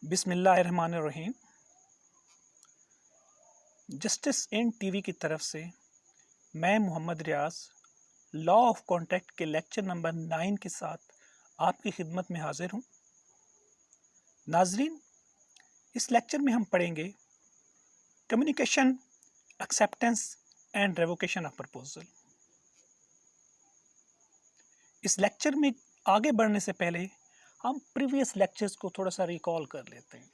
बिस्मिल्लाहिर्रहमानिर्रहीम। Justice in TV की तरफ से मैं मोहम्मद रियाज लॉ ऑफ कॉन्ट्रैक्ट के लेक्चर नंबर 9 के साथ आपकी खिदमत में हाजिर हूँ। नाजरीन, इस लेक्चर में हम पढ़ेंगे communication, acceptance and revocation of proposal. इस लेक्चर में आगे बढ़ने से पहले हम प्रीवियस लेक्चर्स को थोड़ा सा रिकॉल कर लेते हैं।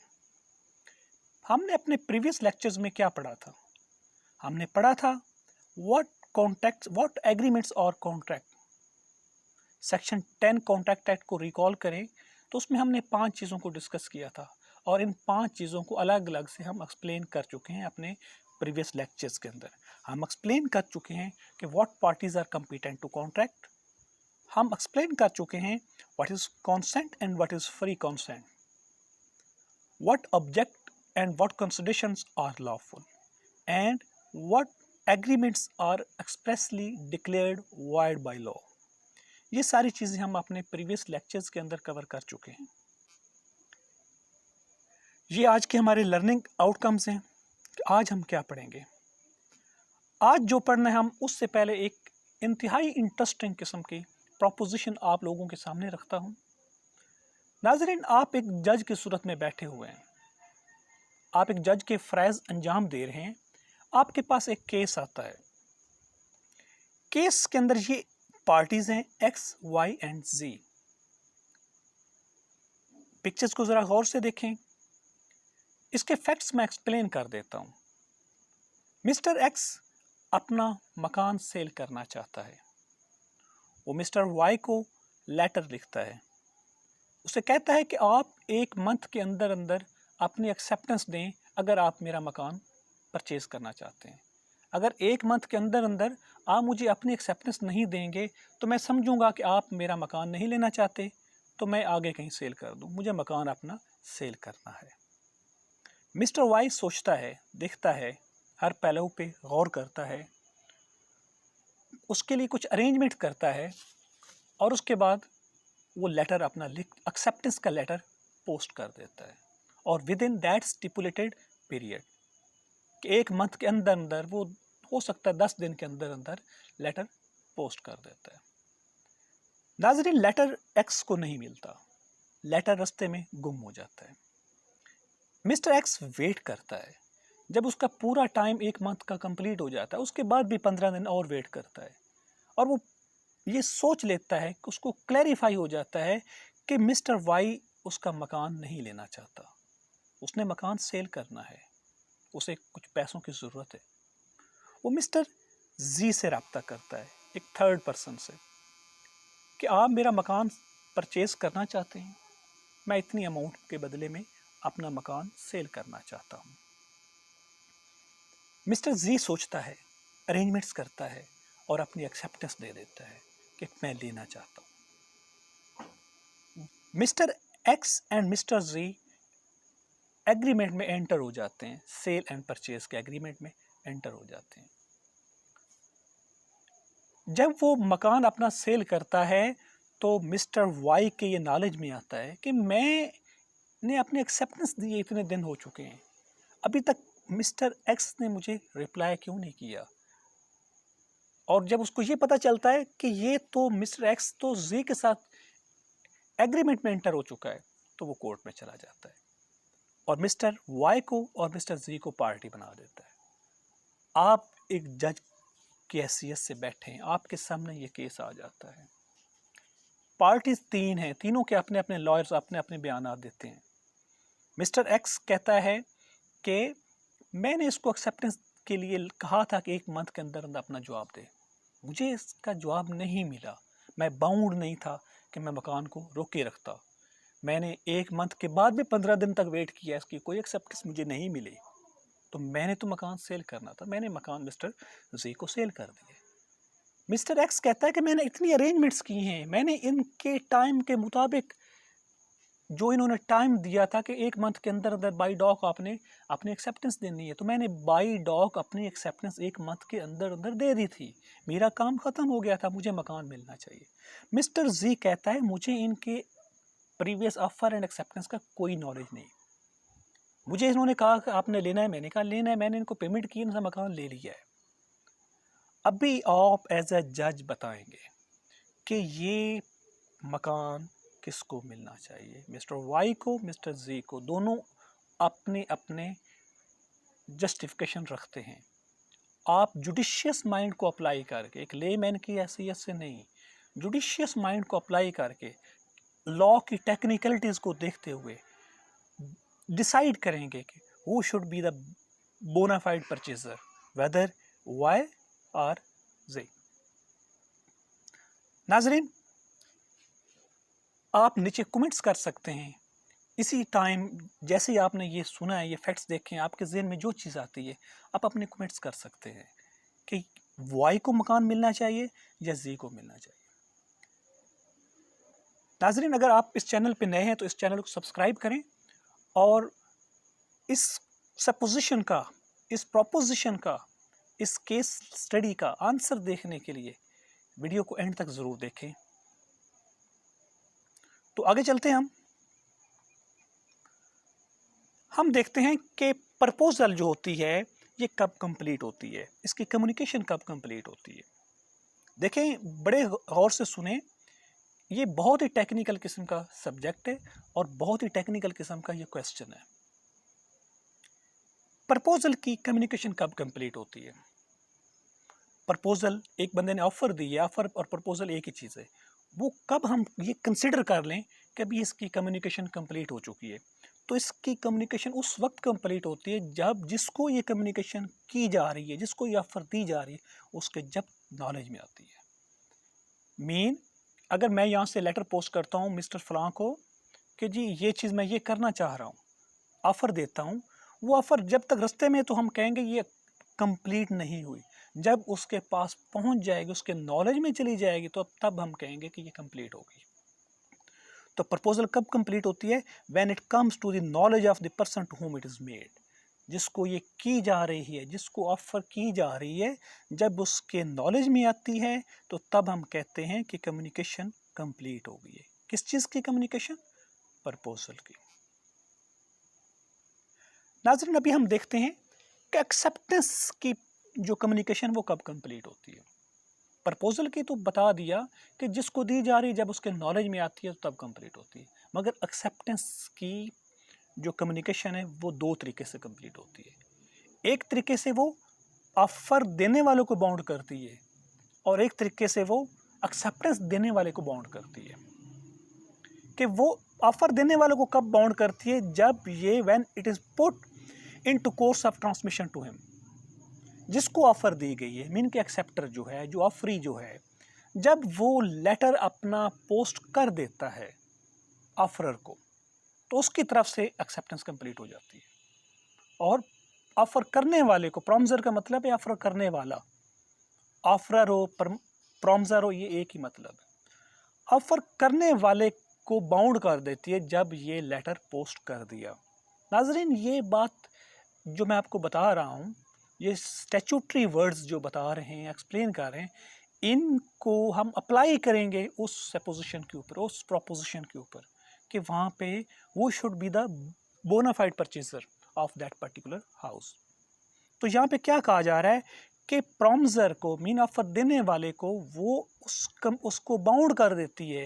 हमने अपने प्रीवियस लेक्चर्स में क्या पढ़ा था? हमने पढ़ा था व्हाट एग्रीमेंट्स और कॉन्ट्रैक्ट। सेक्शन 10 कॉन्ट्रैक्ट एक्ट को रिकॉल करें तो उसमें हमने 5 चीज़ों को डिस्कस किया था और इन 5 चीज़ों को अलग अलग से हम एक्सप्लेन कर चुके हैं अपने प्रीवियस लेक्चर्स के अंदर। हम एक्सप्लेन कर चुके हैं कि what parties are competent to contract. हम एक्सप्लेन कर चुके हैं what is consent and what is free consent, what object and what considerations are lawful and what agreements are expressly declared void by law। ये सारी चीज़ें हम अपने previous lectures के अंदर कवर कर चुके हैं। ये आज के हमारे लर्निंग आउटकम्स हैं कि आज हम क्या पढ़ेंगे। आज जो पढ़ना है हम उससे पहले एक इंतहाई इंटरेस्टिंग किस्म की प्रोपोजिशन आप लोगों के सामने रखता हूँ। नाज़रीन, आप एक जज की सूरत में बैठे हुए हैं, आप एक जज के फ़रज़ अंजाम दे रहे हैं। आपके पास एक केस आता है। केस के अंदर ये पार्टीज हैं एक्स, वाई एंड जी। पिक्चर्स को जरा गौर से देखें। इसके फैक्ट्स मैं एक्सप्लेन कर देता हूं। मिस्टर एक्स अपना मकान सेल करना चाहता है। वो मिस्टर वाई को लेटर लिखता है, उसे कहता है कि आप 1 मंथ के अंदर अंदर अपनी एक्सेप्टेंस दें अगर आप मेरा मकान परचेज करना चाहते हैं। अगर 1 मंथ के अंदर अंदर आप मुझे अपनी एक्सेप्टेंस नहीं देंगे तो मैं समझूंगा कि आप मेरा मकान नहीं लेना चाहते, तो मैं आगे कहीं सेल कर दूं। मुझे मकान अपना सेल करना है। मिस्टर वाई सोचता है, देखता है, हर पहलू पे गौर करता है, उसके लिए कुछ अरेंजमेंट करता है और उसके बाद वो लेटर अपना एक्सेप्टेंस का लेटर पोस्ट कर देता है और with in that stipulated period, 1 month के अंदर अंदर, वो हो सकता है 10 दिन के अंदर अंदर लेटर पोस्ट कर देता है। नाज़रीन, लेटर एक्स को नहीं मिलता, लेटर रास्ते में गुम हो जाता है। मिस्टर एक्स वेट करता है। जब उसका पूरा टाइम 1 मंथ का कंप्लीट हो जाता है, उसके बाद भी 15 दिन और वेट करता है और वो ये सोच लेता है कि उसको क्लैरिफाई हो जाता है कि मिस्टर वाई उसका मकान नहीं लेना चाहता, उसने मकान सेल करना है, उसे कुछ पैसों की ज़रूरत है। वो मिस्टर जी से रब्ता करता है, एक थर्ड पर्सन से, कि आप मेरा मकान परचेज करना चाहते हैं, मैं इतनी अमाउंट के बदले में अपना मकान सेल करना चाहता हूँ। मिस्टर जी सोचता है, अरेंजमेंट्स करता है और अपनी एक्सेप्टेंस दे देता है कि मैं लेना चाहता हूँ। Mister X and mister Z agreement में एंटर हो जाते हैं, सेल एंड परचेज के एग्रीमेंट में एंटर हो जाते हैं। जब वो मकान अपना सेल करता है तो मिस्टर वाई के ये नॉलेज में आता है कि मैंने अपनी एक्सेप्टेंस दी, इतने दिन हो चुके हैं, अभी तक मिस्टर एक्स ने मुझे रिप्लाई क्यों नहीं किया। और जब उसको ये पता चलता है कि ये तो मिस्टर एक्स तो जी के साथ एग्रीमेंट में एंटर हो चुका है, तो वो कोर्ट में चला जाता है और मिस्टर वाई को और मिस्टर जी को पार्टी बना देता है। आप एक जज की हैसियत से बैठे हैं, आपके सामने ये केस आ जाता है। पार्टीज 3 हैं, तीनों के अपने अपने लॉयर्स अपने अपने बयान देते हैं। मिस्टर एक्स कहता है कि मैंने इसको एक्सेप्टेंस के लिए कहा था कि 1 मंथ के अंदर अंदर अपना जवाब दे, मुझे इसका जवाब नहीं मिला, मैं बाउंड नहीं था कि मैं मकान को रोके रखता, मैंने 1 मंथ के बाद भी 15 दिन तक वेट किया, इसकी कोई एक्सेप्टेंस मुझे नहीं मिली, तो मैंने तो मकान सेल करना था, मैंने मकान मिस्टर जी को सेल कर दिया। मिस्टर एक्स कहता है कि मैंने इतनी अरेंजमेंट्स की हैं, मैंने इनके टाइम के मुताबिक जो इन्होंने टाइम दिया था कि 1 मंथ के अंदर अंदर बाई डॉक आपने अपनी एक्सेप्टेंस देनी है, तो मैंने बाई डॉक अपनी एक्सेप्टेंस 1 मंथ के अंदर अंदर दे दी थी, मेरा काम ख़त्म हो गया था, मुझे मकान मिलना चाहिए। मिस्टर जी कहता है मुझे इनके प्रीवियस ऑफर एंड एक्सेप्टेंस का कोई नॉलेज नहीं, मुझे इन्होंने कहा कि आपने लेना है, मैंने कहा लेना है, मैंने इनको पेमेंट की, इन्होंने मकान ले लिया है। अभी आप एज अ जज बताएंगे कि ये मकान किसको मिलना चाहिए, मिस्टर वाई को, मिस्टर जी को। दोनों अपने अपने जस्टिफिकेशन रखते हैं। आप जुडिशियस माइंड को अप्लाई करके, एक ले मैन की हैसियत से नहीं, जुडिशियस माइंड को अप्लाई करके, लॉ की टेक्निकलिटीज़ को देखते हुए डिसाइड करेंगे कि who should be the bona fide purchaser, whether Y और जे। नाजरीन, आप नीचे कमेंट्स कर सकते हैं। इसी टाइम जैसे ही आपने ये सुना है, ये फैक्ट्स देखें, आपके ज़हन में जो चीज़ आती है आप अपने कमेंट्स कर सकते हैं कि वाई को मकान मिलना चाहिए या जी को मिलना चाहिए। नाजरीन, अगर आप इस चैनल पे नए हैं तो इस चैनल को सब्सक्राइब करें और इस सपोजिशन का, इस प्रोपोजिशन का, इस केस स्टडी का आंसर देखने के लिए वीडियो को एंड तक ज़रूर देखें। तो आगे चलते हैं। हम देखते हैं कि प्रपोजल जो होती है ये कब कंप्लीट होती है, इसकी कम्युनिकेशन कब कंप्लीट होती है। देखें, बड़े गौर से सुने, ये बहुत ही टेक्निकल किस्म का सब्जेक्ट है और बहुत ही टेक्निकल किस्म का ये क्वेश्चन है। प्रपोजल की कम्युनिकेशन कब कंप्लीट होती है? प्रपोजल, एक बंदे ने ऑफर दी है, ऑफर और प्रपोजल एक ही चीज़ है। वो कब हम ये कंसिडर कर लें कि अभी इसकी कम्युनिकेशन कंप्लीट हो चुकी है? तो इसकी कम्युनिकेशन उस वक्त कंप्लीट होती है जब जिसको ये कम्युनिकेशन की जा रही है, जिसको ये ऑफर दी जा रही है, उसके जब नॉलेज में आती है। अगर मैं यहाँ से लेटर पोस्ट करता हूँ मिस्टर फलां को कि जी ये चीज़ मैं ये करना चाह रहा हूँ, ऑफ़र देता हूँ, वो ऑफ़र जब तक रास्ते में तो हम कहेंगे ये कंप्लीट नहीं हुई। जब उसके पास पहुँच जाएगी, उसके नॉलेज में चली जाएगी, तो तब हम कहेंगे कि ये कंप्लीट हो गई। तो प्रपोजल कब कंप्लीट होती है? When it comes to the knowledge of the person to whom it is made. जिसको ये की जा रही है, जिसको ऑफ़र की जा रही है, जब उसके नॉलेज में आती है तो तब हम कहते हैं कि कम्युनिकेशन कंप्लीट हो गई है। किस चीज़ की कम्युनिकेशन? प्रपोजल की। नाज़रीन, अभी हम देखते हैं कि एक्सेप्टेंस की जो कम्युनिकेशन वो कब कंप्लीट होती है। प्रपोजल की तो बता दिया कि जिसको दी जा रही है जब उसके नॉलेज में आती है तो तब कंप्लीट होती है। मगर एक्सेप्टेंस की जो कम्युनिकेशन है वो दो तरीके से कंप्लीट होती है। एक तरीके से वो ऑफर देने वालों को बाउंड करती है और एक तरीके से वो एक्सेप्टेंस देने वाले को बाउंड करती है। कि वो ऑफर देने वालों को कब बाउंड करती है? जब ये when it is put into course of transmission to him. जिसको ऑफर दी गई है, मीन के एक्सेप्टर जो है, जो ऑफरी जो है, जब वो लेटर अपना पोस्ट कर देता है ऑफरर को, तो उसकी तरफ से एक्सेप्टेंस कंप्लीट हो जाती है। और ऑफर करने वाले को, प्रॉम्जर का मतलब है ऑफर करने वाला, ऑफरर हो प्रॉम्जर हो, ये एक ही मतलब है। ऑफर करने वाले को बाउंड कर देती है जब ये लेटर पोस्ट कर दिया। नाजरीन, ये बात जो मैं आपको बता रहा हूँ, ये स्टैट्यूटरी वर्ड्स जो बता रहे हैं, एक्सप्लेन कर रहे हैं, इनको हम अप्लाई करेंगे उस सपोजिशन के ऊपर, उस प्रोपोजिशन के ऊपर कि वहाँ पे वो should be the bona fide purchaser of that particular house. तो यहाँ पे क्या कहा जा रहा है कि प्रॉम्जर को, मीन ऑफर देने वाले को, वो उसको बाउंड कर देती है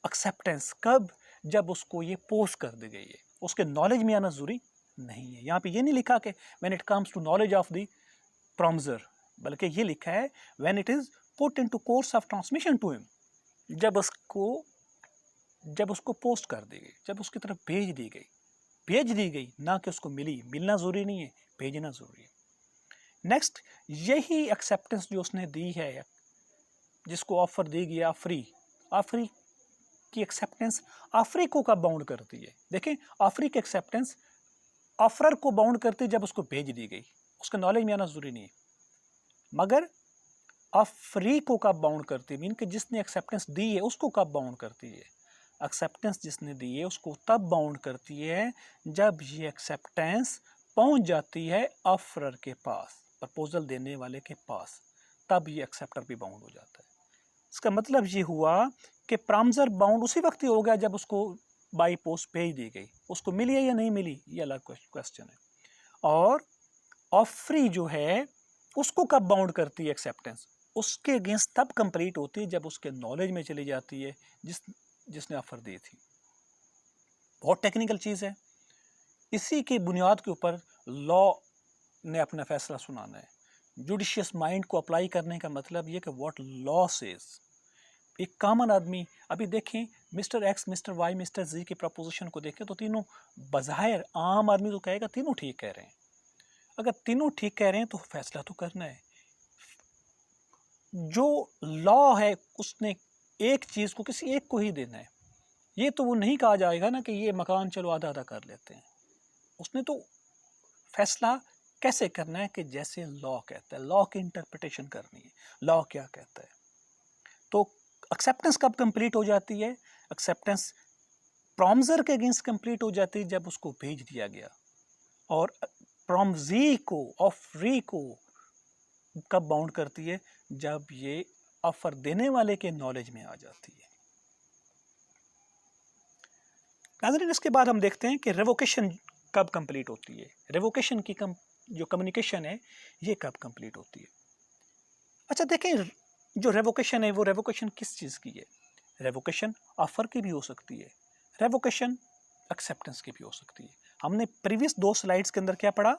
एक्सेप्टेंस। कब? जब उसको ये पोस्ट कर दी गई है, उसके नॉलेज में आना जरूरी नहीं है। यहाँ पे ये नहीं लिखा कि when it comes to knowledge of the promisor, बल्कि ये लिखा है when it is put into course of transmission to him. जब उसको पोस्ट कर दी गई, जब उसकी तरफ भेज दी गई, ना कि उसको मिली। मिलना जरूरी नहीं है, भेजना जरूरी है। नेक्स्ट, यही एक्सेप्टेंस जो उसने दी है, जिसको ऑफर दी गई, आफरी की एक्सेप्टेंस आफरी को कब बाउंड करती है? देखें, आफरी की एक्सेप्टेंस ऑफरर को बाउंड करती है जब उसको भेज दी गई, उसका नॉलेज में आना जरूरी नहीं है। मगर आफरी को कब बाउंड करती है? मीन कि जिसने एक्सेप्टेंस दी है उसको कब बाउंड करती है? एक्सेप्टेंस जिसने दी है उसको तब बाउंड करती है जब ये एक्सेप्टेंस पहुंच जाती है ऑफरर के पास, प्रपोजल देने वाले के पास, तब ये एक्सेप्टर भी बाउंड हो जाता है। इसका मतलब ये हुआ कि प्रॉम्जर बाउंड उसी वक्त ही हो गया जब उसको बाई पोस्ट भेज दी गई, उसको मिली है या नहीं मिली, ये अलग क्वेश्चन है। और ऑफरी जो है उसको कब बाउंड करती है एक्सेप्टेंस, उसके अगेंस्ट तब कंप्लीट होती है जब उसके नॉलेज में चली जाती है जिसने ऑफर दी थी। बहुत टेक्निकल चीज़ है, इसी की बुनियाद के ऊपर लॉ ने अपना फैसला सुनाना है। जुडिशियस माइंड को अप्लाई करने का मतलब ये कि व्हाट लॉ सेज। एक कॉमन आदमी, अभी देखें mister X, mister Y, mister Z की प्रपोजिशन को देखें तो तीनों बज़ाहिर आम आदमी तो कहेगा तीनों ठीक कह रहे हैं। अगर तीनों ठीक कह रहे हैं तो फैसला तो करना है। जो लॉ है उसने एक चीज़ को किसी एक को ही देना है। ये तो वो नहीं कहा जाएगा ना कि ये मकान चलो आधा आधा कर लेते हैं। उसने तो फैसला कैसे करना है कि जैसे लॉ कहता है, लॉ की इंटरप्रिटेशन करनी है, लॉ क्या कहता है। तो एक्सेप्टेंस कब कंप्लीट हो जाती है, एक्सेप्टेंस प्रॉम्जर के अगेंस्ट कंप्लीट हो जाती है जब उसको भेज दिया गया। और प्रॉम्जी को, ऑफरी को कब बाउंड करती है, जब ये ऑफर देने वाले के नॉलेज में आ जाती है। नाज़रीन, इसके बाद हम देखते हैं कि रेवोकेशन कब कंप्लीट होती है। रेवोकेशन की जो कम्युनिकेशन है ये कब कंप्लीट होती है। अच्छा देखें, जो रेवोकेशन है वो रेवोकेशन किस चीज़ की है। रेवोकेशन ऑफर की भी हो सकती है, रेवोकेशन एक्सेप्टेंस की भी हो सकती है। हमने प्रीवियस 2 स्लाइड्स के अंदर क्या पढ़ा,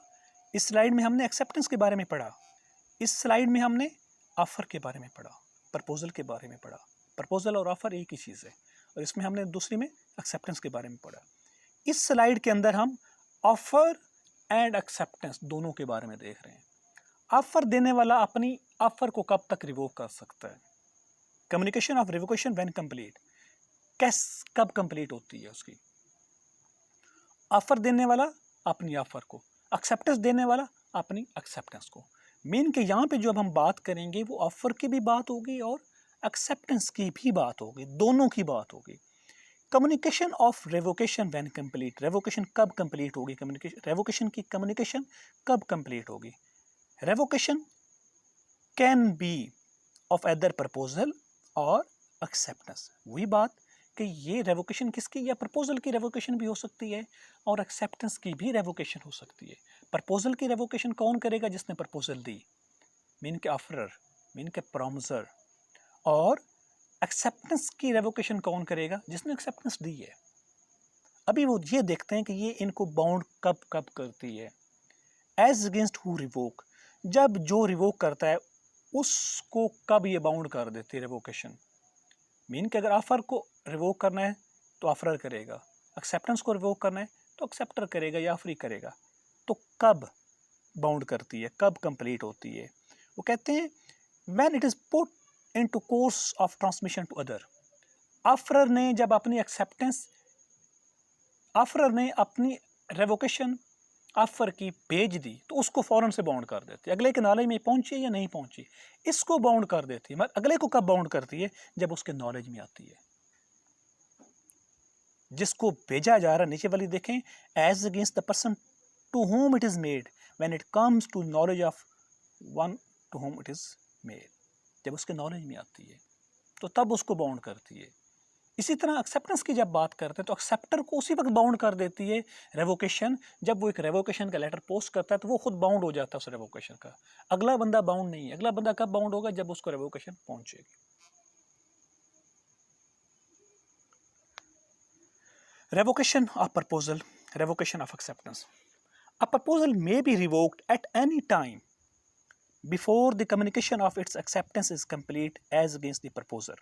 इस स्लाइड में हमने एक्सेप्टेंस के बारे में पढ़ा, इस स्लाइड में हमने ऑफर के बारे में पढ़ा, प्रपोजल के बारे में पढ़ा। प्रपोजल और ऑफर एक ही चीज़ है, और इसमें हमने दूसरी में एक्सेप्टेंस के बारे में पढ़ा। इस स्लाइड के अंदर हम ऑफर एंड एक्सेप्टेंस दोनों के बारे में देख रहे हैं। ऑफर देने वाला अपनी ऑफर को कब तक रिवोक कर सकता है, communication of revocation when complete, कब कंप्लीट होती है उसकी। ऑफर देने वाला अपनी ऑफर को, एक्सेप्टेंस देने वाला अपनी एक्सेप्टेंस को। मीन के यहाँ पे जो अब हम बात करेंगे वो ऑफर की भी बात होगी और एक्सेप्टेंस की भी बात होगी, दोनों की बात होगी। Communication of revocation when complete, revocation कब कंप्लीट होगी, रेवोकेशन की कम्युनिकेशन कब कंप्लीट होगी। Revocation can be of either proposal और एक्सेप्टेंस। वही बात कि ये रेवोकेशन किसकी, या प्रपोजल की रेवोकेशन भी हो सकती है और एक्सेप्टेंस की भी रेवोकेशन हो सकती है। प्रपोजल की रेवोकेशन कौन करेगा, जिसने प्रपोजल दी, मीन के ऑफरर, मीन के प्रॉमिसर। और एक्सेप्टेंस की रेवोकेशन कौन करेगा, जिसने एक्सेप्टेंस दी है। अभी वो ये देखते हैं कि ये इनको बाउंड कब कब करती है। एज अगेंस्ट हु रिवोक, जब जो रिवोक करता है उसको कब ये बाउंड कर देती है रेवोकेशन। मीन कि अगर ऑफर को रिवोक करना है तो ऑफरर करेगा, एक्सेप्टेंस को रिवोक करना है तो एक्सेप्टर करेगा या ऑफरी करेगा। तो कब बाउंड करती है, कब कंप्लीट होती है। वो कहते हैं when it is put into course of transmission to other. Offerer ने जब अपनी एक्सेप्टेंस, ऑफरर ने अपनी रेवोकेशन ऑफर की भेज दी तो उसको फौरन से बाउंड कर देती है, अगले के नॉलेज में पहुंची या नहीं पहुंची इसको बाउंड कर देती है। मगर अगले को कब बाउंड करती है, जब उसके नॉलेज में आती है। जिसको भेजा जा रहा है, नीचे वाली देखें, as against the person to whom it is made when it comes to knowledge of one to whom it is made. जब उसके नॉलेज में आती है तो तब उसको बाउंड करती है। इसी तरह एक्सेप्टेंस की जब बात करते हैं तो एक्सेप्टर को उसी वक्त बाउंड कर देती है रेवोकेशन। जब वो एक रेवोकेशन का लेटर पोस्ट करता है तो वो खुद बाउंड हो जाता है उस रेवोकेशन का। अगला बंदा बाउंड नहीं है। अगला बंदा कब बाउंड होगा, जब उसको रेवोकेशन पहुंचेगी। Revocation of proposal, revocation of acceptance. A proposal may be revoked at any time before the communication of its acceptance is complete as against the proposer.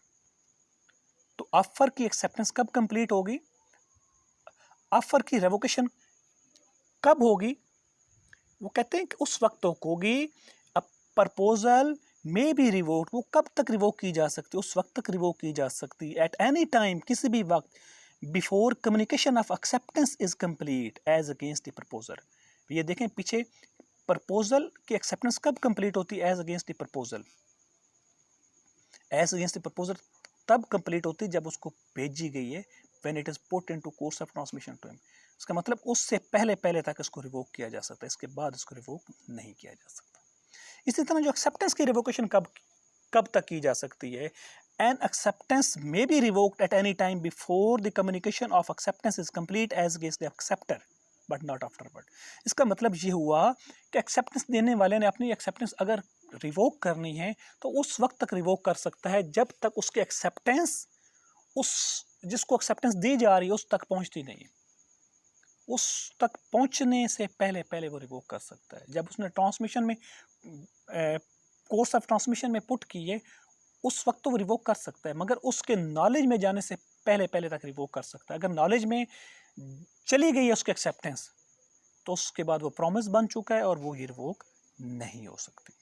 तो ऑफर की एक्सेप्टेंस कब कंप्लीट होगी, offer की revocation कब होगी। वो कहते हैं कि उस वक्त तक होगी। अब प्रपोजल में भी रिवोक, वो कब तक रिवोक की जा सकती है, उस वक्त तक रिवोक की जा सकती है। एट एनी टाइम, किसी भी वक्त, before communication of acceptance is complete as against the proposal. ये देखें पीछे, प्रपोजल की एक्सेप्टेंस कब कंप्लीट होती है, as against the proposal. As against the proposal तब कंप्लीट होती है जब उसको भेजी गई है, when it is put into course of transmission to him. इसका मतलब उससे पहले पहले तक इसको रिवोक किया जा सकता है, इसके बाद इसको रिवोक नहीं किया जा सकता। इसी तरह जो एक्सेप्टेंस की रिवोकेशन कब कब तक की जा सकती है, An acceptance may be revoked at any time before the communication of acceptance is complete as against the acceptor, but not afterward. इसका मतलब ये हुआ कि एक्सेप्टेंस देने वाले ने अपनी एक्सेप्टेंस अगर रिवोक करनी है तो उस वक्त तक रिवोक कर सकता है जब तक उसकी एक्सेप्टेंस उस जिसको एक्सेप्टेंस दी जा रही है उस तक पहुंचती नहीं है। उस तक पहुंचने से पहले पहले वो रिवोक कर सकता है। जब उसने ट्रांसमिशन में कोर्स ऑफ ट्रांसमिशन में पुट की है उस वक्त तो वो रिवोक कर सकता है, मगर उसके नॉलेज में जाने से पहले पहले तक रिवोक कर सकता है। अगर नॉलेज में चली गई है उसकी एक्सेप्टेंस तो उसके बाद वो प्रॉमिस बन चुका है और वो ही रिवोक नहीं हो सकती।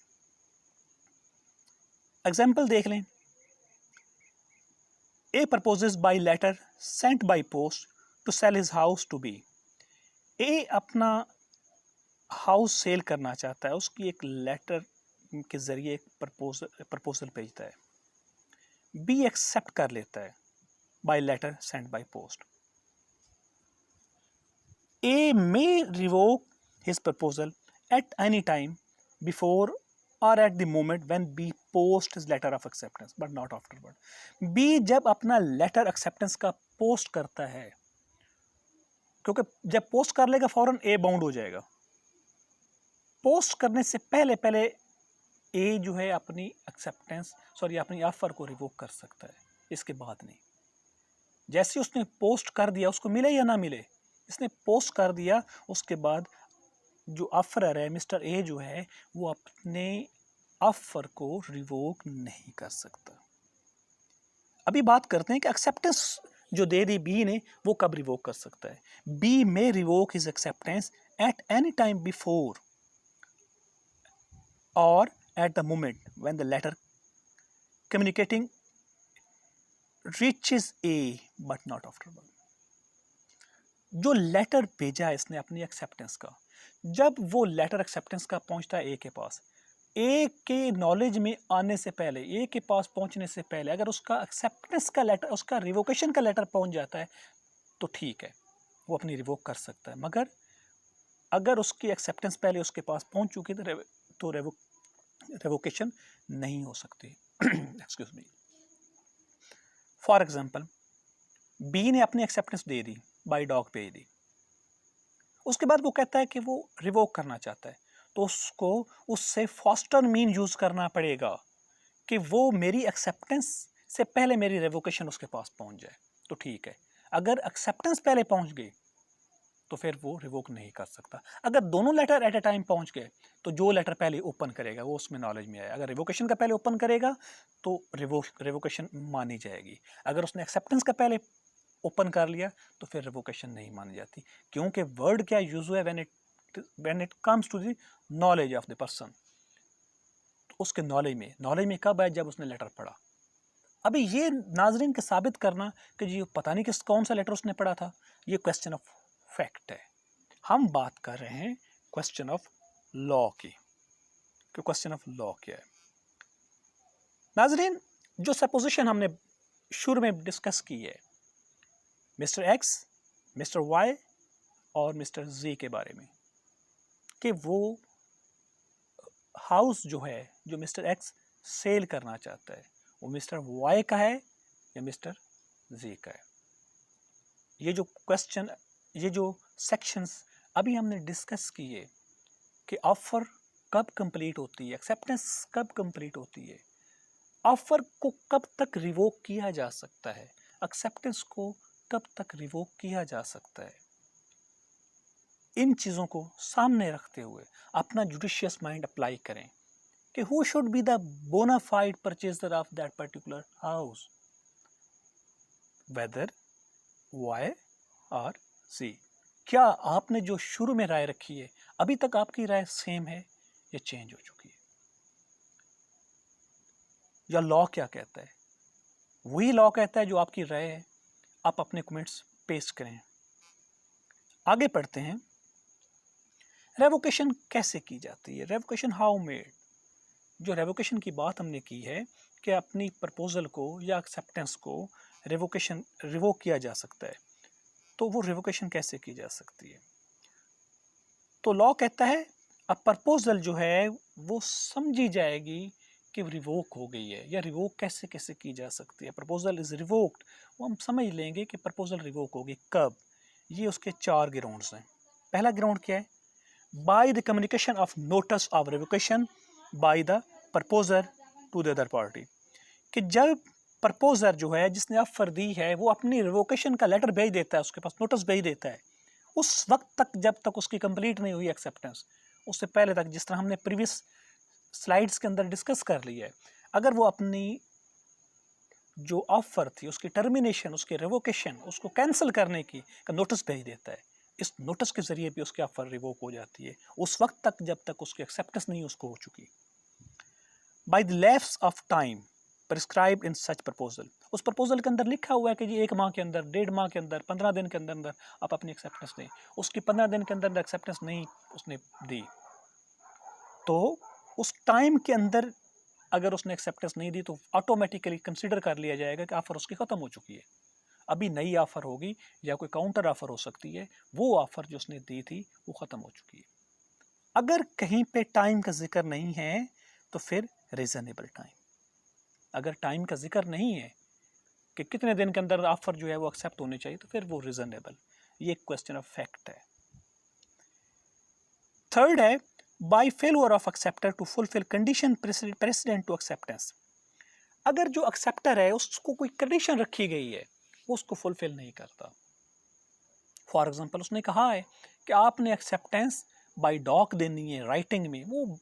एग्जाम्पल देख लें। A proposes by letter sent by post to sell his house to B. A अपना हाउस सेल करना चाहता है, उसकी एक लेटर के जरिए एक प्रपोजल भेजता है। बी एक्सेप्ट कर लेता है by letter sent by post. A may revoke his proposal at any time before और at the moment when B post his letter of acceptance but not afterward. B जब अपना letter acceptance का post करता है, क्योंकि जब post कर लेगा फौरन ए बाउंड हो जाएगा। पोस्ट करने से पहले पहले ए जो है अपनी एक्सेप्टेंस अपनी ऑफर को रिवोक कर सकता है, इसके बाद नहीं। जैसे उसने पोस्ट कर दिया, उसको मिले या ना मिले, इसने पोस्ट कर दिया, उसके बाद जो ऑफरर है मिस्टर ए जो है वो अपने ऑफर को रिवोक नहीं कर सकता। अभी बात करते हैं कि एक्सेप्टेंस जो दे दी बी ने वो कब रिवोक कर सकता है। B may revoke his acceptance at any time before और at the moment when the letter communicating reaches A but not afterward। जो लेटर भेजा है इसने अपनी एक्सेप्टेंस का, जब वो लेटर एक्सेप्टेंस का पहुंचता है ए के पास, ए के नॉलेज में आने से पहले, ए के पास पहुंचने से पहले अगर उसका एक्सेप्टेंस का लेटर, उसका रिवोकेशन का लेटर पहुंच जाता है तो ठीक है, वो अपनी रिवोक कर सकता है। मगर अगर उसकी एक्सेप्टेंस पहले उसके पास पहुंच चुकी तो रेवोकेशन नहीं हो सकती। Excuse me. For example, B ने अपनी एक्सेप्टेंस दे दी, बाय डॉग भेज दी, उसके बाद वो कहता है कि वो रिवोक करना चाहता है, तो उसको उससे फास्टर मीन यूज करना पड़ेगा कि वो मेरी एक्सेप्टेंस से पहले मेरी रेवोकेशन उसके पास पहुंच जाए तो ठीक है। अगर एक्सेप्टेंस पहले पहुंच गई तो फिर वो रिवोक नहीं कर सकता। अगर दोनों लेटर एट ए टाइम पहुंच गए तो जो लेटर पहले ओपन करेगा वो उसमें नॉलेज में आए। अगर रिवोकेशन का पहले ओपन करेगा तो रिवोकेशन मानी जाएगी। अगर उसने एक्सेप्टेंस का पहले ओपन कर लिया तो फिर रिवोकेशन नहीं मानी जाती, क्योंकि वर्ड क्या यूज हुआ है when it comes to the knowledge of the person. उसके नॉलेज में कब है? जब उसने लेटर पढ़ा। अभी ये नाजरीन के साबित करना कि जी पता नहीं कौन सा लेटर उसने पढ़ा था, ये क्वेश्चन ऑफ फैक्ट है। हम बात कर रहे हैं क्वेश्चन ऑफ लॉ की, कि क्वेश्चन ऑफ लॉ क्या है। नाजरीन, जो सपोजिशन हमने शुरू में डिस्कस की है मिस्टर एक्स, मिस्टर वाई और मिस्टर जी के बारे में, कि वो हाउस जो है जो मिस्टर एक्स सेल करना चाहता है वो मिस्टर वाई का है या मिस्टर जी का है। ये जो क्वेश्चन, ये जो सेक्शंस अभी हमने डिस्कस किए कि ऑफर कब कंप्लीट होती है, एक्सेप्टेंस कब कंप्लीट होती है, ऑफर को कब तक रिवोक किया जा सकता है, एक्सेप्टेंस को कब तक रिवोक किया जा सकता है, इन चीज़ों को सामने रखते हुए अपना जुडिशियस माइंड अप्लाई करें कि who should be the bona fide purchaser of that particular house, whether Y और सी। क्या आपने जो शुरू में राय रखी है अभी तक आपकी राय सेम है या चेंज हो चुकी है, या लॉ क्या कहता है? वही लॉ कहता है जो आपकी राय है। आप अपने कमेंट्स पेश करें। आगे पढ़ते हैं। रेवोकेशन कैसे की जाती है? Revocation how made. जो रेवोकेशन की बात हमने की है कि अपनी प्रपोजल को या एक्सेप्टेंस को रिवोक किया जा सकता है, तो वो रिवोकेशन कैसे की जा सकती है? तो लॉ कहता है अब प्रपोजल जो है वो समझी जाएगी कि रिवोक हो गई है, या रिवोक कैसे कैसे की जा सकती है, प्रपोजल इज़ रिवोक्ड, वो हम समझ लेंगे कि प्रपोजल रिवोक होगी कब। ये उसके 4 ग्राउंड्स हैं। पहला ग्राउंड क्या है? By the communication of notice of revocation by the proposer to the other party, कि जब प्रपोजर जो है जिसने ऑफर दी है वो अपनी रिवोकेशन का लेटर भेज देता है, उसके पास नोटिस भेज देता है, उस वक्त तक जब तक उसकी कंप्लीट नहीं हुई एक्सेप्टेंस, उससे पहले तक, जिस तरह हमने प्रीवियस स्लाइड्स के अंदर डिस्कस कर लिया है, अगर वो अपनी जो ऑफर थी उसकी टर्मिनेशन, उसकी रिवोकेशन, उसको कैंसिल करने की का नोटिस भेज देता है, इस नोटिस के जरिए भी उसकी ऑफर रिवोक हो जाती है उस वक्त तक जब तक उसकी एक्सेप्टेंस नहीं उसको हो चुकी। By the lapse of time prescribe in such proposal, उस प्रपोजल के अंदर लिखा हुआ है कि जी 1 माह के अंदर, 1.5 माह के अंदर, 15 दिन के अंदर अंदर आप अपनी एक्सेप्टेंस दें, उसकी 15 दिन के अंदर एक्सेप्टेंस नहीं उसने दी, तो उस टाइम के अंदर अगर उसने एक्सेप्टेंस नहीं दी तो ऑटोमेटिकली कंसिडर कर लिया जाएगा कि ऑफर उसकी ख़त्म हो चुकी है, अभी नई ऑफर होगी या कोई काउंटर ऑफर हो सकती है, वो ऑफर जो उसने दी थी वो ख़त्म हो चुकी है। अगर कहीं पे टाइम का जिक्र नहीं है तो फिर रीज़नेबल टाइम, अगर टाइम का जिक्र नहीं है कि कितने दिन के अंदर ऑफर जो है वो एक्सेप्ट होनी चाहिए, तो फिर वो रीज़नेबल, ये एक क्वेश्चन ऑफ फैक्ट है। थर्ड है by failure of acceptor to fulfil condition precedent to acceptance, अगर जो एक्सेप्टर है उसको कोई कंडीशन रखी गई है वो उसको फुलफिल नहीं करता। फॉर एग्जांपल उसने कहा है कि आपने एक्सेप्टेंस बाय डॉक देनी है राइटिंग में, वो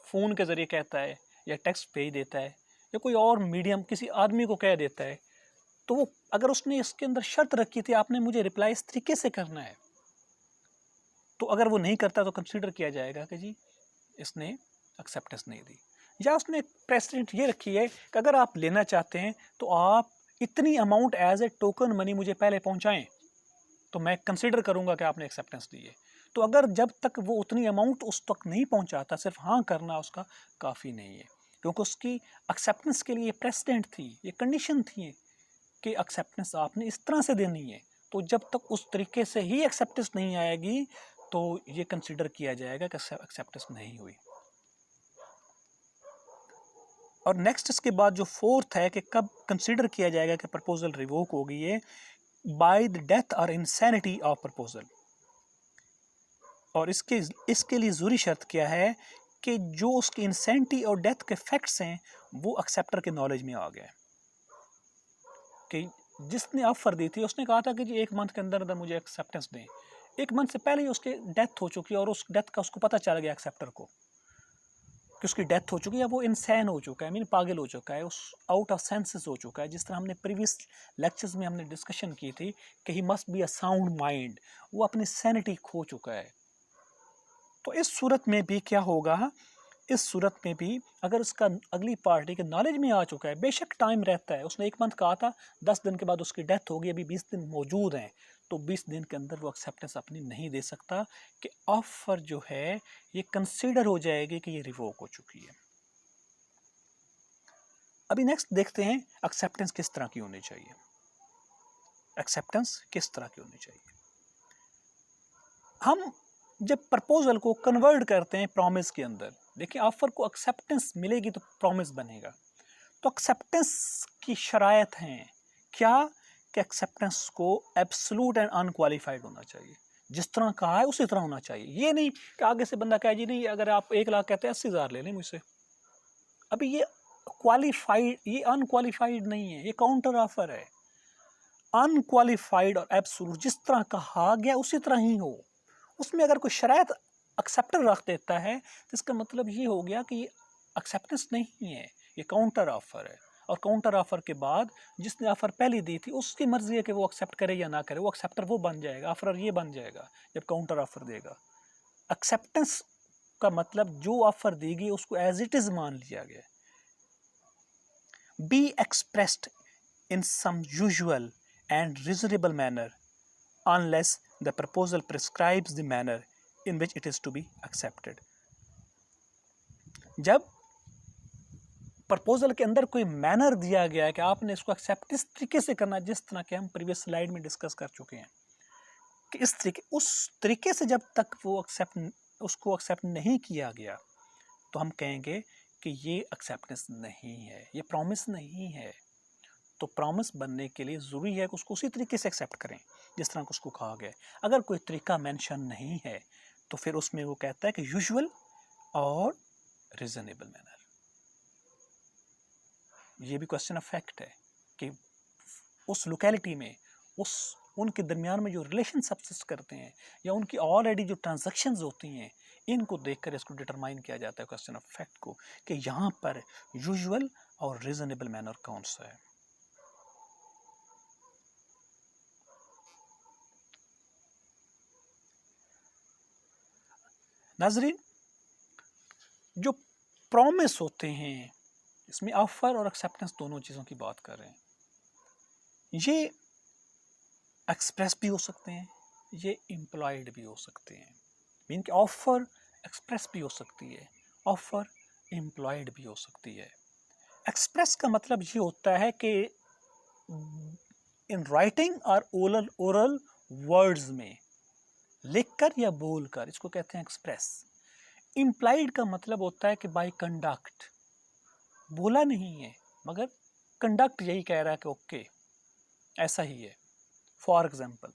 फ़ोन के ज़रिए कहता है या टेक्स्ट भेज देता है या कोई और मीडियम किसी आदमी को कह देता है, तो वो अगर उसने इसके अंदर शर्त रखी थी आपने मुझे रिप्लाई इस तरीके से करना है, तो अगर वो नहीं करता तो कंसीडर किया जाएगा कि जी इसने एक्सेप्टेंस नहीं दी। या उसने प्रेसिडेंट ये रखी है कि अगर आप लेना चाहते हैं तो आप इतनी amount as a token money मुझे पहले पहुंचाएं, तो मैं कंसिडर करूंगा कि आपने एक्सेप्टेंस दी है। तो अगर जब तक वो उतनी अमाउंट उस तक नहीं पहुंचाता, सिर्फ हाँ करना उसका काफ़ी नहीं है, क्योंकि उसकी एक्सेप्टेंस के लिए प्रेसिडेंट थी, ये कंडीशन थी कि एक्सेप्टेंस आपने इस तरह से देनी है, तो जब तक उस तरीके से ही एक्सेप्टेंस नहीं आएगी तो ये कंसिडर किया जाएगा कि एक्सेप्टेंस नहीं हुई। और नेक्स्ट इसके बाद जो फोर्थ है कि कब कंसिडर किया जाएगा कि प्रपोजल रिवोक हो गई है, बाय द डेथ और इंसैनिटी ऑफ प्रपोजल, और इसके लिए ज़रूरी शर्त क्या है कि जो उसकी इंसैनिटी और डेथ के फैक्ट्स हैं वो एक्सेप्टर के नॉलेज में आ गए, कि जिसने ऑफर दी थी उसने कहा था कि जी 1 मंथ के अंदर अंदर मुझे एक्सेप्टेंस दें, 1 मंथ से पहले ही उसकी डेथ हो चुकी है और उस डेथ का उसको पता चल गया एक्सेप्टर को कि उसकी डेथ हो चुकी है, वो इनसैन हो चुका है, मीन पागल हो चुका है, उस आउट ऑफ सेंसेस हो चुका है, जिस तरह हमने प्रीवियस लेक्चर्स में हमने डिस्कशन की थी कि he must be a sound mind, वो अपनी सैनिटी खो चुका है। तो इस सूरत में भी क्या होगा, इस सूरत में भी अगर उसका अगली पार्टी के नॉलेज में आ चुका है, बेशक टाइम रहता है, उसने 1 मंथ कहा था, 10 दिन के बाद उसकी डेथ होगी, अभी 20 दिन मौजूद हैं, तो 20 दिन के अंदर वो एक्सेप्टेंस अपनी नहीं दे सकता कि ऑफर जो है ये कंसीडर हो जाएगी कि ये रिवोक हो चुकी है। अभी नेक्स्ट देखते हैं एक्सेप्टेंस किस तरह की होनी चाहिए, एक्सेप्टेंस किस तरह की होनी चाहिए। हम जब प्रपोजल को कन्वर्ट करते हैं प्रॉमिस के अंदर, देखिए ऑफर को एक्सेप्टेंस मिलेगी तो प्रॉमिस बनेगा, तो एक्सेप्टेंस की शरायत हैं क्या, कि एक्सेप्टेंस को एब्सोल्यूट एंड अनक्वालिफाइड होना चाहिए, जिस तरह कहा है उसी तरह होना चाहिए। ये नहीं कि आगे से बंदा कहे जी नहीं अगर आप 1 लाख कहते हैं 80,000 ले लें मुझसे, अभी ये क्वालिफाइड, ये अनक्वालिफाइड नहीं है, ये काउंटर ऑफर है। अनक्वालिफाइड और एब्सोल्यूट जिस तरह कहा गया उसी तरह ही हो, उसमें अगर कोई शरायत एक्सेप्टर रख देता है तो इसका मतलब ये हो गया कि ये एक्सेप्टेंस नहीं है, ये काउंटर ऑफर है, और काउंटर ऑफर के बाद जिसने ऑफर पहले दी थी उसकी मर्जी है कि वो एक्सेप्ट करे या ना करे, वो एक्सेप्टर वो बन जाएगा, ऑफर ये बन जाएगा जब काउंटर ऑफर देगा। एक्सेप्टेंस का मतलब जो ऑफर दी गई उसको एज इट इज मान लिया गया। Be expressed in some usual and reasonable manner unless the proposal prescribes the manner in which it is to be accepted। जब प्रपोजल के अंदर कोई मैनर दिया गया है कि आपने इसको एक्सेप्ट इस तरीके से करना, जिस तरह के हम प्रीवियस स्लाइड में डिस्कस कर चुके हैं कि इस तरीके, उस तरीके से जब तक वो उसको एक्सेप्ट नहीं किया गया तो हम कहेंगे कि ये एक्सेप्टेंस नहीं है, ये प्रॉमिस नहीं है। तो प्रॉमिस बनने के लिए ज़रूरी है कि उसको उसी तरीके से एक्सेप्ट करें जिस तरह उसको कहा गया है। अगर कोई तरीका मेंशन नहीं है तो फिर उसमें वो कहता है कि यूजुअल और रीजनेबल मैनर। ये भी क्वेश्चन ऑफ फैक्ट है कि उस लोकेलिटी में उनके दरमियान में जो रिलेशन सब्सिस्ट करते हैं या उनकी ऑलरेडी जो ट्रांजैक्शंस होती हैं, इनको देखकर इसको डिटरमाइन किया जाता है क्वेश्चन ऑफ फैक्ट को, कि यहाँ पर यूजुअल और रीजनेबल मैनर कौन सा है। नाज़रीन, जो प्रॉमिस होते हैं इसमें ऑफर और एक्सेप्टेंस दोनों चीज़ों की बात कर रहे हैं। ये एक्सप्रेस भी हो सकते हैं, ये इम्प्लॉयड भी हो सकते हैं। मीन कि ऑफर एक्सप्रेस भी हो सकती है, ऑफर इम्प्लॉयड भी हो सकती है। एक्सप्रेस का मतलब ये होता है कि इन राइटिंग और ओरल वर्ड्स में, लिखकर या बोलकर, इसको कहते हैं एक्सप्रेस। इम्प्लाइड का मतलब होता है कि बाय कंडक्ट, बोला नहीं है मगर कंडक्ट यही कह रहा है कि ओके ऐसा ही है। फॉर एग्जाम्पल,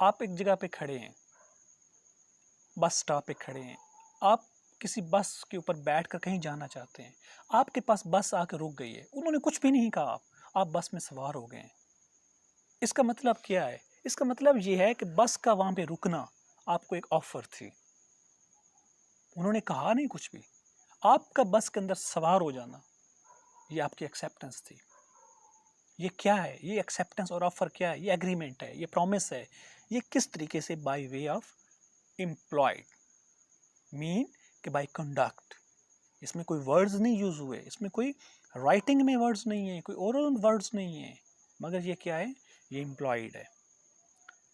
आप एक जगह पे खड़े हैं, बस स्टॉप पे खड़े हैं, आप किसी बस के ऊपर बैठकर कहीं जाना चाहते हैं, आपके पास बस आकर रुक गई है, उन्होंने कुछ भी नहीं कहा, आप बस में सवार हो गए हैं। इसका मतलब क्या है? इसका मतलब ये है कि बस का वहाँ पे रुकना आपको एक ऑफर थी, उन्होंने कहा नहीं कुछ भी, आपका बस के अंदर सवार हो जाना ये आपकी एक्सेप्टेंस थी। ये क्या है? ये एक्सेप्टेंस और ऑफर क्या है? ये एग्रीमेंट है, ये प्रॉमिस है। ये किस तरीके से? By way of employed, mean कि बाय कंडक्ट। इसमें कोई वर्ड्स नहीं यूज हुए, इसमें कोई राइटिंग में वर्ड्स नहीं है, कोई ओरल वर्ड्स नहीं है, मगर ये क्या है? ये एम्प्लॉयड है।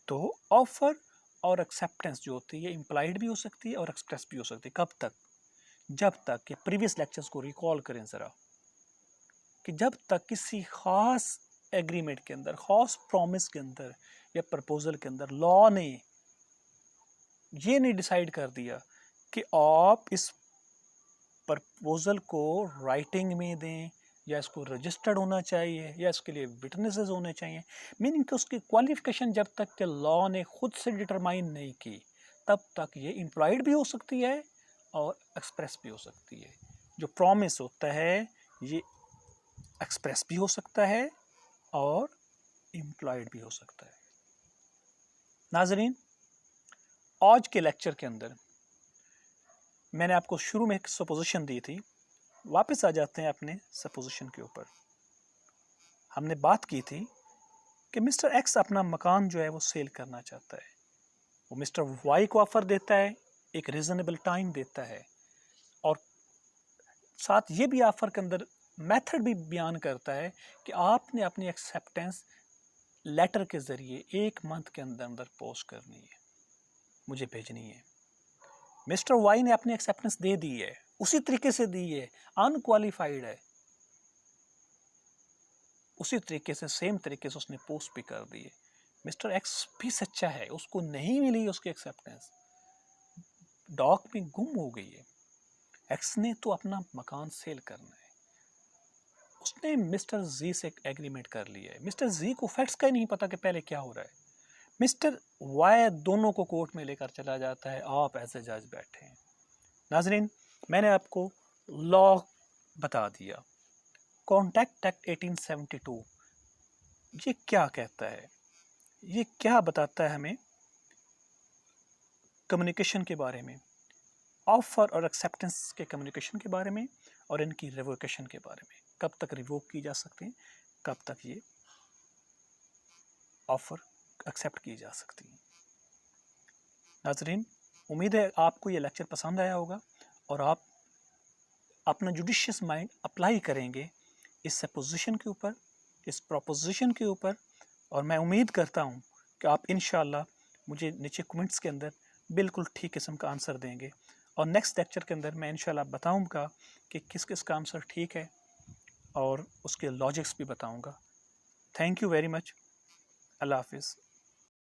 तो ऑफर और एक्सेप्टेंस जो होती है ये इम्प्लाइड भी हो सकती है और एक्सप्रेस भी हो सकती है। कब तक? जब तक कि प्रीवियस लेक्चर्स को रिकॉल करें ज़रा, कि जब तक किसी ख़ास एग्रीमेंट के अंदर, ख़ास प्रॉमिस के अंदर या प्रपोजल के अंदर लॉ ने ये नहीं डिसाइड कर दिया कि आप इस प्रपोजल को राइटिंग में दें या इसको रजिस्टर्ड होना चाहिए या इसके लिए विटनेसेस होने चाहिए, मीनिंग कि उसकी क्वालिफिकेशन जब तक के लॉ ने खुद से डिटरमाइन नहीं की, तब तक ये इम्प्लॉयड भी हो सकती है और एक्सप्रेस भी हो सकती है। जो प्रॉमिस होता है ये एक्सप्रेस भी हो सकता है और इम्प्लॉयड भी हो सकता है। नाजरीन, आज के लेक्चर के अंदर मैंने आपको शुरू में एक सपोजिशन दी थी, वापस आ जाते हैं अपने सपोजिशन के ऊपर। हमने बात की थी कि मिस्टर एक्स अपना मकान जो है वो सेल करना चाहता है, वो मिस्टर वाई को ऑफर देता है, एक रीजनेबल टाइम देता है और साथ ये भी ऑफर के अंदर मेथड भी बयान करता है कि आपने अपनी एक्सेप्टेंस लेटर के ज़रिए 1 मंथ के अंदर अंदर पोस्ट करनी है, मुझे भेजनी है। मिस्टर वाई ने अपनी एक्सेप्टेंस दे दी है, उसी तरीके से दी है, अनक्वालिफाइड है, उसी तरीके से सेम तरीके से उसने पोस्ट भी कर दी है। मिस्टर एक्स भी सच्चा है, उसको नहीं मिली उसकी एक्सेप्टेंस, डॉक में गुम हो गई है। एक्स ने तो अपना मकान सेल करना है, उसने मिस्टर जी से एग्रीमेंट कर लिया है। मिस्टर जी को फैक्ट्स का ही नहीं पता कि पहले क्या हो रहा है। मिस्टर वाई दोनों को कोर्ट में लेकर चला जाता है, आप एज ए जज बैठे हैं। नाजरीन, मैंने आपको लॉ बता दिया। कॉन्ट्रैक्ट एक्ट 1872 ये क्या कहता है? ये क्या बताता है हमें कम्युनिकेशन के बारे में, ऑफर और एक्सेप्टेंस के कम्युनिकेशन के बारे में और इनकी रिवोकेशन के बारे में, कब तक रिवोक की जा सकती हैं, कब तक ये ऑफर एक्सेप्ट की जा सकती हैं। नाजरीन, उम्मीद है आपको ये लेक्चर पसंद आया होगा और आप अपना जुडिशियस माइंड अप्लाई करेंगे इस सपोजिशन के ऊपर, इस प्रोपोजिशन के ऊपर, और मैं उम्मीद करता हूँ कि आप इंशाल्लाह मुझे नीचे कमेंट्स के अंदर बिल्कुल ठीक किस्म का आंसर देंगे और नेक्स्ट लेक्चर के अंदर मैं इंशाल्लाह बताऊँगा कि किस किस का आंसर ठीक है और उसके लॉजिक्स भी बताऊँगा। Thank you very much. अल्लाह हाफिज़।